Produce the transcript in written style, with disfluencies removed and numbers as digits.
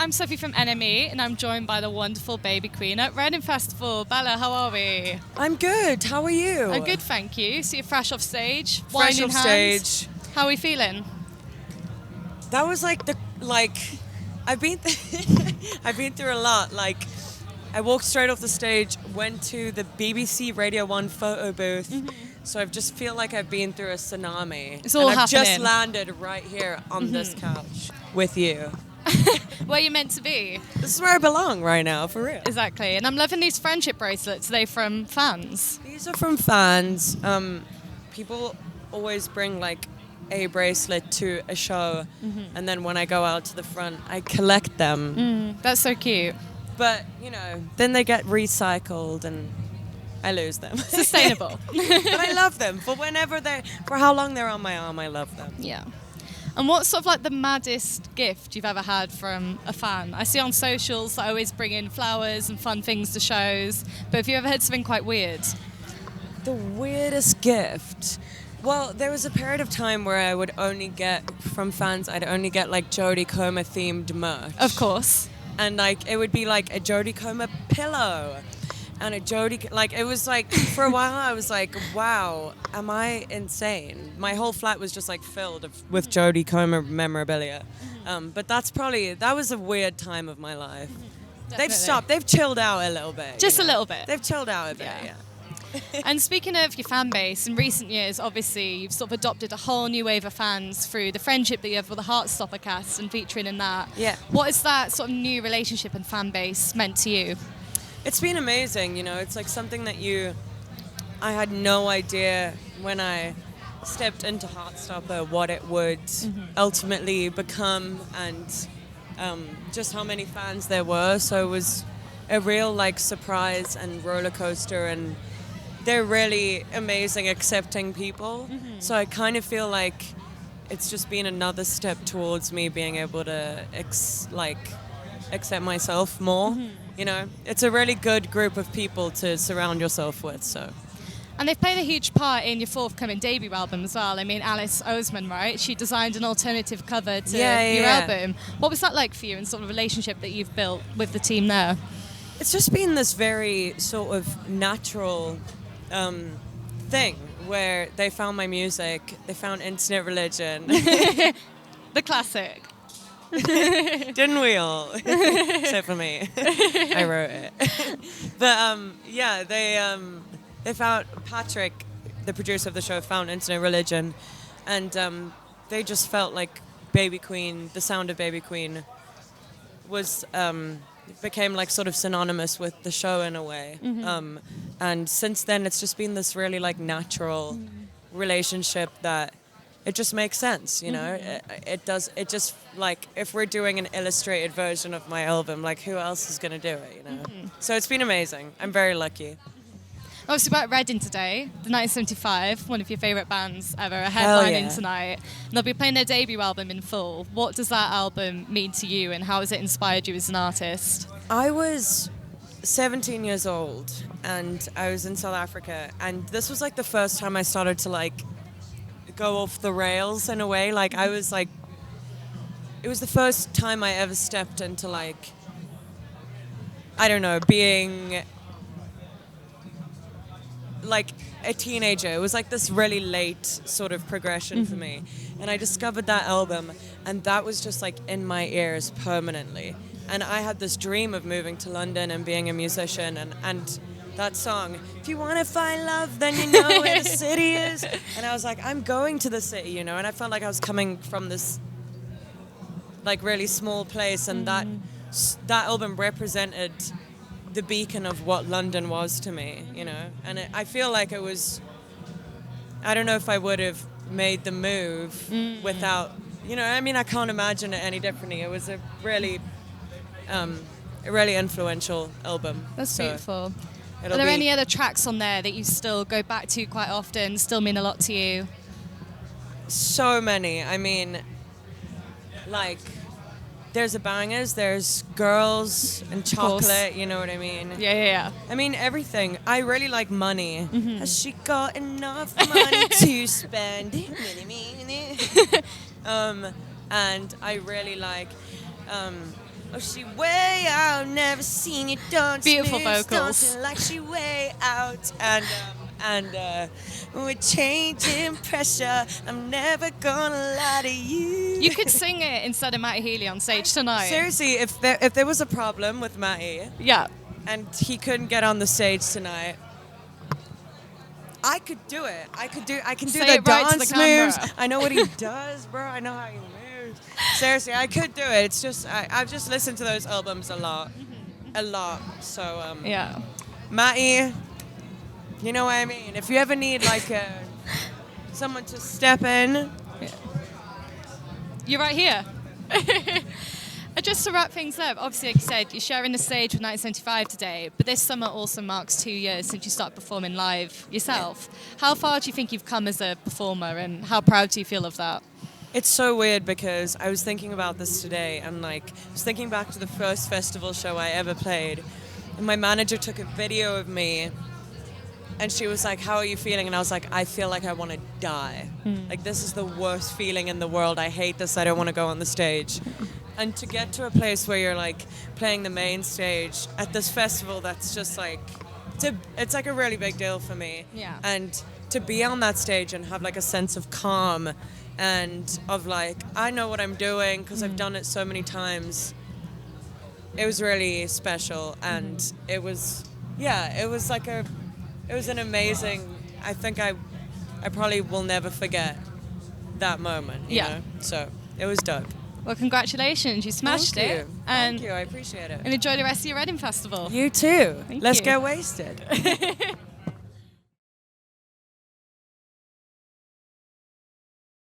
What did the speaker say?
I'm Sophie from NME, and I'm joined by the wonderful Baby Queen at Reading Festival. Bella, how are we? I'm good. How are you? I'm good, thank you. So you're fresh off stage, Fresh wine in off hand. stage. How are we feeling? That was I've been I've been through a lot. Like, I walked straight off the stage, went to the BBC Radio 1 photo booth. So I just feel like I've been through a tsunami. It's all and I've happening. just landed right here on this couch with you. Where you're meant to be. This is where I belong right now, for real. Exactly. And I'm loving these friendship bracelets. Are they from fans? These are from fans. People always bring like a bracelet to a show, and then when I go out to the front, I collect them. That's so cute. But, then they get recycled and I lose them. Sustainable. But I love them. For how long they're on my arm, I love them. Yeah. And what's sort of like the maddest gift you've ever had from a fan? I see on socials that I always bring in flowers and fun things to shows, but have you ever had something quite weird? The weirdest gift. Well, there was a period of time where I would only get, from fans, I'd only get like Jodie Comer themed merch. Of course. And like, it would be like a Jodie Comer pillow. And a Jodie, it was like, for a while I was like, wow, am I insane? My whole flat was just like filled with Jodie Comer memorabilia. But that was a weird time of my life. Definitely. They've stopped, they've chilled out a little bit. Just a little bit. They've chilled out a bit, yeah. And speaking of your fan base, in recent years, obviously, you've sort of adopted a whole new wave of fans through the friendship that you have with the Heartstopper cast and featuring in that. Yeah. What has that sort of new relationship and fan base meant to you? It's been amazing, it's like something that I had no idea when I stepped into Heartstopper what it would ultimately become and just how many fans there were. So it was a real surprise and roller coaster, and they're really amazing, accepting people. So I kind of feel like it's just been another step towards me being able to accept myself more. It's a really good group of people to surround yourself with. So. And they've played a huge part in your forthcoming debut album as well. I mean, Alice Oseman, right? She designed an alternative cover to your album. What was that like for you, and sort of relationship that you've built with the team there? It's just been this very sort of natural thing where they found my music, they found Infinite Religion. The classic. Didn't we all? Except for me. I wrote it. But they found Patrick, the producer of the show, found Infinite Religion, and they just felt like Baby Queen, the sound of Baby Queen was became sort of synonymous with the show in a way. And since then it's just been this really natural relationship that it just makes sense, It just if we're doing an illustrated version of my album, who else is going to do it, So it's been amazing. I'm very lucky. Obviously, about Reading today, the 1975, one of your favourite bands ever, are headlining tonight. And they'll be playing their debut album in full. What does that album mean to you, and how has it inspired you as an artist? I was 17 years old, and I was in South Africa, and this was the first time I started to go off the rails in a way. I was it was the first time I ever stepped into I don't know, being a teenager. It was this really late sort of progression for me, and I discovered that album, and that was just in my ears permanently. And I had this dream of moving to London and being a musician, and that song, if you want to find love, then you know where the city is. And I was I'm going to the city, and I felt I was coming from this really small place, and that album represented the beacon of what London was to me, and I feel it was, I don't know if I would have made the move without, I can't imagine it any differently. It was a really influential album. That's beautiful. Are there any other tracks on there that you still go back to quite often, still mean a lot to you? So many. I mean, there's the bangers, there's Girls and Chocolate, you know what I mean? Yeah. I mean, everything. I really like Money. Has she got enough money to spend? And I really like Oh, she way out, never seen you dance. Beautiful moves, vocals. dancing like she way out. And we're changing pressure. I'm never gonna lie to you. You could sing it instead of Matty Healy on stage tonight. Seriously, if there was a problem with Matty Yeah. and he couldn't get on the stage tonight, I could do it. I can do Say the it right to dance the camera. moves. I know what he does, bro. I know how he moves. Seriously, I could do it. It's just I've just listened to those albums a lot. So Yeah. Matty, you know what I mean? If you ever need like someone to step in, You're right here. And just to wrap things up, obviously, like you said, you're sharing the stage with 1975 today, but this summer also marks 2 years since you started performing live yourself. How far do you think you've come as a performer, and how proud do you feel of that? it's so weird because I was thinking about this today, and like I was thinking back to the first festival show I ever played, and my manager took a video of me. And she was like, how are you feeling? And I was like, I feel like I want to die. Like, this is the worst feeling in the world. I hate this. I don't want to go on the stage. And to get to a place where you're, like, playing the main stage at this festival that's just, like, it's like a really big deal for me. Yeah. And to be on that stage and have, like, a sense of calm and of, like, I know what I'm doing because I've done it so many times. It was really special. And it was, it was like it was an amazing, I think I probably will never forget that moment, you know? So it was dope. Well, congratulations, you smashed it. Thank you, I appreciate it. And enjoy the rest of your Reading Festival. You too. Thank Let's you. get wasted.